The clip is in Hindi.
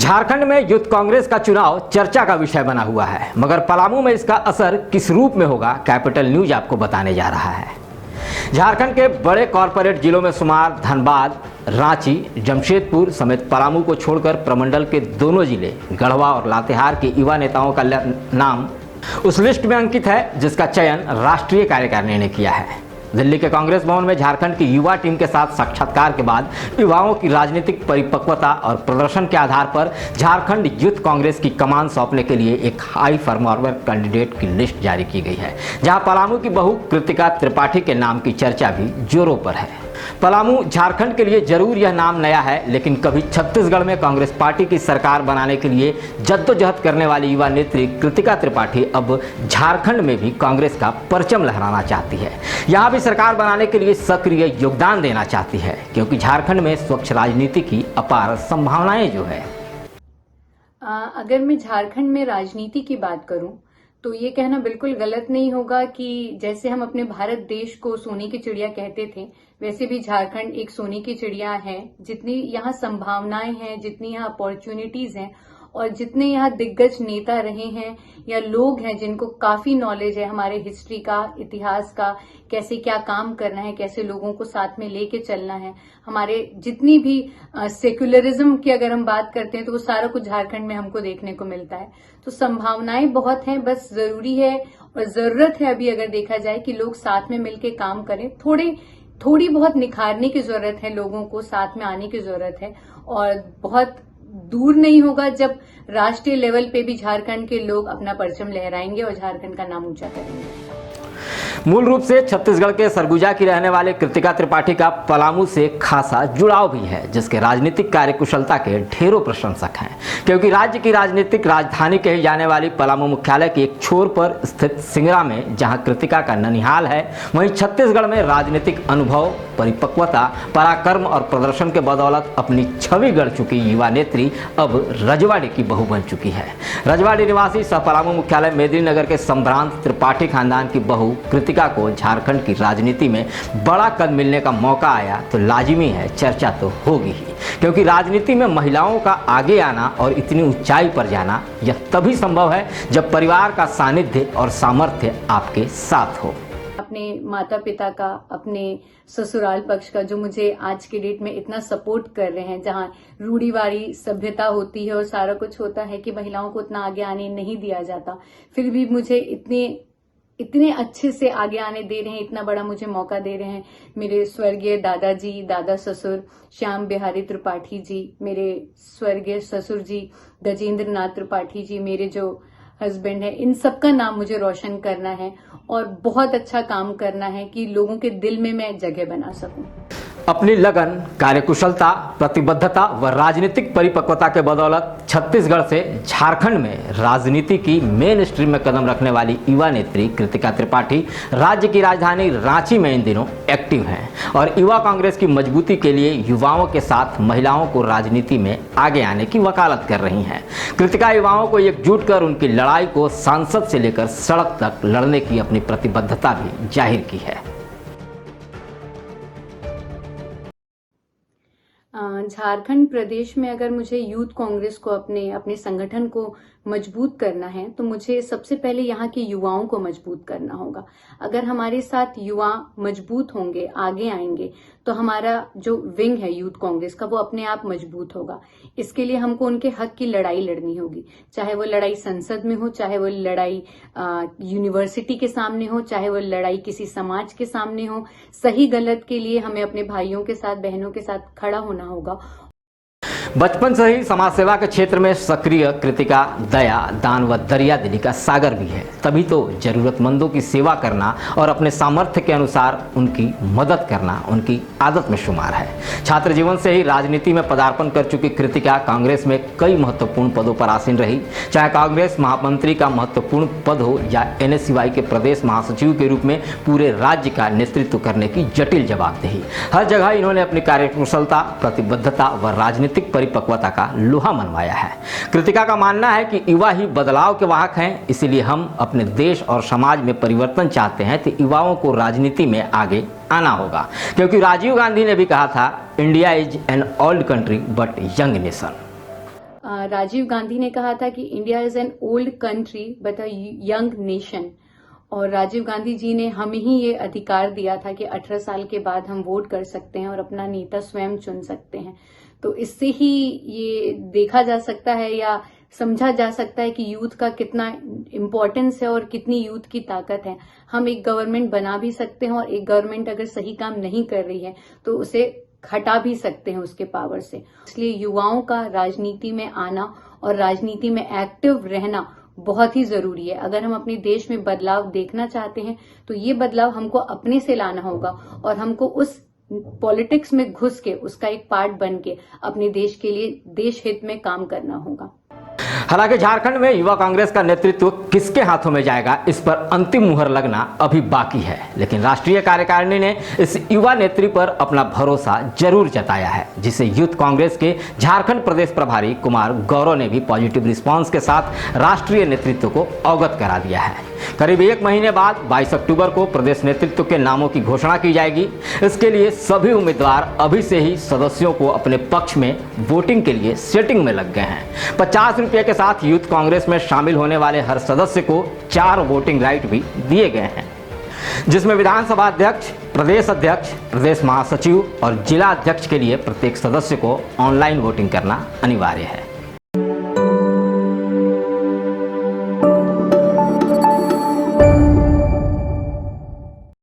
झारखंड में यूथ कांग्रेस का चुनाव चर्चा का विषय बना हुआ है, मगर पलामू में इसका असर किस रूप में होगा, कैपिटल न्यूज आपको बताने जा रहा है। झारखंड के बड़े कॉरपोरेट जिलों में शुमार धनबाद, रांची, जमशेदपुर समेत पलामू को छोड़कर प्रमंडल के दोनों जिले गढ़वा और लातेहार के युवा नेताओं का नाम उस लिस्ट में अंकित है जिसका चयन राष्ट्रीय कार्यकारिणी ने किया है। दिल्ली के कांग्रेस भवन में झारखंड की युवा टीम के साथ साक्षात्कार के बाद युवाओं की राजनीतिक परिपक्वता और प्रदर्शन के आधार पर झारखंड यूथ कांग्रेस की कमान सौंपने के लिए एक हाई परफॉर्मर कैंडिडेट की लिस्ट जारी की गई है, जहां पलामू की बहू कृतिका त्रिपाठी के नाम की चर्चा भी जोरों पर है। पलामू झारखंड के लिए जरूर यह नाम नया है, लेकिन कभी छत्तीसगढ़ में कांग्रेस पार्टी की सरकार बनाने के लिए जद्दोजहद करने वाली युवा नेत्री कृतिका त्रिपाठी अब झारखंड में भी कांग्रेस का परचम लहराना चाहती है। यहाँ भी सरकार बनाने के लिए सक्रिय योगदान देना चाहती है, क्योंकि झारखंड में स्वच्छ राजनीति की अपार संभावनाएं जो है। अगर मैं झारखंड में राजनीति की बात करूं तो ये कहना बिल्कुल गलत नहीं होगा कि जैसे हम अपने भारत देश को सोने की चिड़िया कहते थे, वैसे भी झारखंड एक सोने की चिड़िया है। जितनी यहाँ संभावनाएं हैं, जितनी यहाँ अपॉर्चुनिटीज हैं और जितने यहाँ दिग्गज नेता रहे हैं या लोग हैं जिनको काफी नॉलेज है हमारे हिस्ट्री का, इतिहास का, कैसे क्या काम करना है, कैसे लोगों को साथ में लेके चलना है, हमारे जितनी भी सेक्युलरिज्म की अगर हम बात करते हैं तो वो सारा कुछ झारखंड में हमको देखने को मिलता है। तो संभावनाएं बहुत हैं, बस जरूरी है और जरूरत है अभी अगर देखा जाए कि लोग साथ में मिलके काम करें। थोड़ी बहुत निखारने की जरूरत है, लोगों को साथ में आने की जरूरत है और बहुत दूर नहीं होगा जब राष्ट्रीय लेवल पे भी झारखंड के लोग अपना परचम लहराएंगे और झारखंड का नाम ऊंचा करेंगे। मूल रूप से छत्तीसगढ़ के सरगुजा की रहने वाले कृतिका त्रिपाठी का पलामू से खासा जुड़ाव भी है, जिसके राजनीतिक कार्यकुशलता के ढेरों प्रशंसक हैं। क्योंकि राज्य की राजनीतिक राजधानी कही जाने वाली पलामू मुख्यालय के एक छोर पर स्थित सिंगरा में जहां कृतिका का ननिहाल है, वहीं छत्तीसगढ़ में राजनीतिक अनुभव, परिपक्वता, पराक्रम और प्रदर्शन के बदौलत अपनी छवि गढ़ चुकी युवा नेत्री अब रजवाड़ी की बहू बन चुकी है। रजवाड़ी निवासी सह पलामू मुख्यालय मेदिनीनगर के संभ्रांत त्रिपाठी खानदान की बहू कृतिका को झारखंड की राजनीति में बड़ा कद मिलने का मौका आया तो लाजिमी है, चर्चा तो होगी ही। क्योंकि राजनीति में महिलाओं का आगे आना और इतनी ऊंचाई पर जाना यह तभी संभव है जब परिवार का सानिध्य और सामर्थ्य आपके साथ हो। अपने माता पिता का, अपने ससुराल पक्ष का जो मुझे आज के डेट में इतना सपोर्ट कर रहे हैं, जहां रूढ़िवादी सभ्यता होती है और सारा कुछ होता है कि महिलाओं को उतना आगे आने नहीं दिया जाता, फिर भी मुझे इतने अच्छे से आगे आने दे रहे हैं, इतना बड़ा मुझे मौका दे रहे हैं। मेरे स्वर्गीय दादाजी, दादा ससुर श्याम बिहारी त्रिपाठी जी, मेरे स्वर्गीय ससुर जी गजेंद्र नाथ त्रिपाठी जी, मेरे जो हस्बैंड है, इन सबका नाम मुझे रोशन करना है और बहुत अच्छा काम करना है कि लोगों के दिल में मैं जगह बना सकूं। अपनी लगन, कार्यकुशलता, प्रतिबद्धता व राजनीतिक परिपक्वता के बदौलत छत्तीसगढ़ से झारखंड में राजनीति की मेन स्ट्रीम में कदम रखने वाली युवा नेत्री कृतिका त्रिपाठी राज्य की राजधानी रांची में इन दिनों एक्टिव हैं और युवा कांग्रेस की मजबूती के लिए युवाओं के साथ महिलाओं को राजनीति में आगे आने की वकालत कर रही हैं। कृतिका युवाओं को एकजुट कर उनकी लड़ाई को सांसद से लेकर सड़क तक लड़ने की अपनी प्रतिबद्धता भी जाहिर की है। झारखंड प्रदेश में अगर मुझे यूथ कांग्रेस को अपने संगठन को मजबूत करना है तो मुझे सबसे पहले यहाँ के युवाओं को मजबूत करना होगा। अगर हमारे साथ युवा मजबूत होंगे, आगे आएंगे, तो हमारा जो विंग है यूथ कांग्रेस का वो अपने आप मजबूत होगा। इसके लिए हमको उनके हक की लड़ाई लड़नी होगी, चाहे वो लड़ाई संसद में हो, चाहे वो लड़ाई यूनिवर्सिटी के सामने हो, चाहे वो लड़ाई किसी समाज के सामने हो। सही गलत के लिए हमें अपने भाइयों के साथ, बहनों के साथ खड़ा होना होगा। बचपन से ही समाज सेवा के क्षेत्र में सक्रिय कृतिका दया, दान व दरिया दिली का सागर भी है। तभी तो जरूरतमंदों की सेवा करना और अपने सामर्थ्य के अनुसार उनकी मदद करना उनकी आदत में शुमार है। छात्र जीवन से ही राजनीति में पदार्पण कर चुकी कृतिका कांग्रेस में कई महत्वपूर्ण पदों पर आसीन रही, चाहे कांग्रेस महामंत्री का महत्वपूर्ण पद हो या NSCY के प्रदेश महासचिव के रूप में पूरे राज्य का नेतृत्व करने की जटिल जवाबदेही। हर जगह इन्होंने अपनी कार्यकुशलता, प्रतिबद्धता व राजनीतिक परिपक्वता का लोहा मनवाया है। कृतिका का मानना है कि युवा ही बदलाव के वाहक हैं, इसीलिए हम अपने देश और समाज में परिवर्तन चाहते हैं तो युवाओं को राजनीति में आगे आना होगा। क्योंकि राजीव गांधी ने भी कहा था, India is an old country but young nation. Rajiv Gandhi ने कहा था कि India is an old country but a young nation, और राजीव गांधी जी ने हमें ही ये अधिकार दिया था कि 18 साल के बाद हम वोट कर सकते हैं और अपना नेता स्वयं चुन सकते हैं। तो इससे ही ये देखा जा सकता है या समझा जा सकता है कि यूथ का कितना इम्पोर्टेंस है और कितनी यूथ की ताकत है। हम एक गवर्नमेंट बना भी सकते हैं और एक गवर्नमेंट अगर सही काम नहीं कर रही है तो उसे हटा भी सकते हैं उसके पावर से। इसलिए युवाओं का राजनीति में आना और राजनीति में एक्टिव रहना बहुत ही जरूरी है। अगर हम अपने देश में बदलाव देखना चाहते हैं तो ये बदलाव हमको अपने से लाना होगा और हमको उस पॉलिटिक्स में घुस के उसका एक पार्ट बन के अपने देश के लिए देश हित में काम करना होगा। हालांकि झारखंड में युवा कांग्रेस का नेतृत्व किसके हाथों में जाएगा, इस पर अंतिम मुहर लगना अभी बाकी है, लेकिन राष्ट्रीय कार्यकारिणी ने इस युवा नेतृत्व पर अपना भरोसा जरूर जताया है, जिसे यूथ कांग्रेस के झारखंड प्रदेश प्रभारी कुमार गौरव ने भी पॉजिटिव रिस्पांस के साथ राष्ट्रीय नेतृत्व को अवगत करा दिया है। करीब 1 महीने बाद 22 अक्टूबर को प्रदेश नेतृत्व के नामों की घोषणा की जाएगी। इसके लिए सभी उम्मीदवार अभी से ही सदस्यों को अपने पक्ष में वोटिंग के लिए सेटिंग में लग गए हैं। 50 रुपये के साथ यूथ कांग्रेस में शामिल होने वाले हर सदस्य को 4 वोटिंग राइट भी दिए गए हैं, जिसमें विधानसभा अध्यक्ष, प्रदेश अध्यक्ष, प्रदेश महासचिव और जिला अध्यक्ष के लिए प्रत्येक सदस्य को ऑनलाइन वोटिंग करना अनिवार्य है।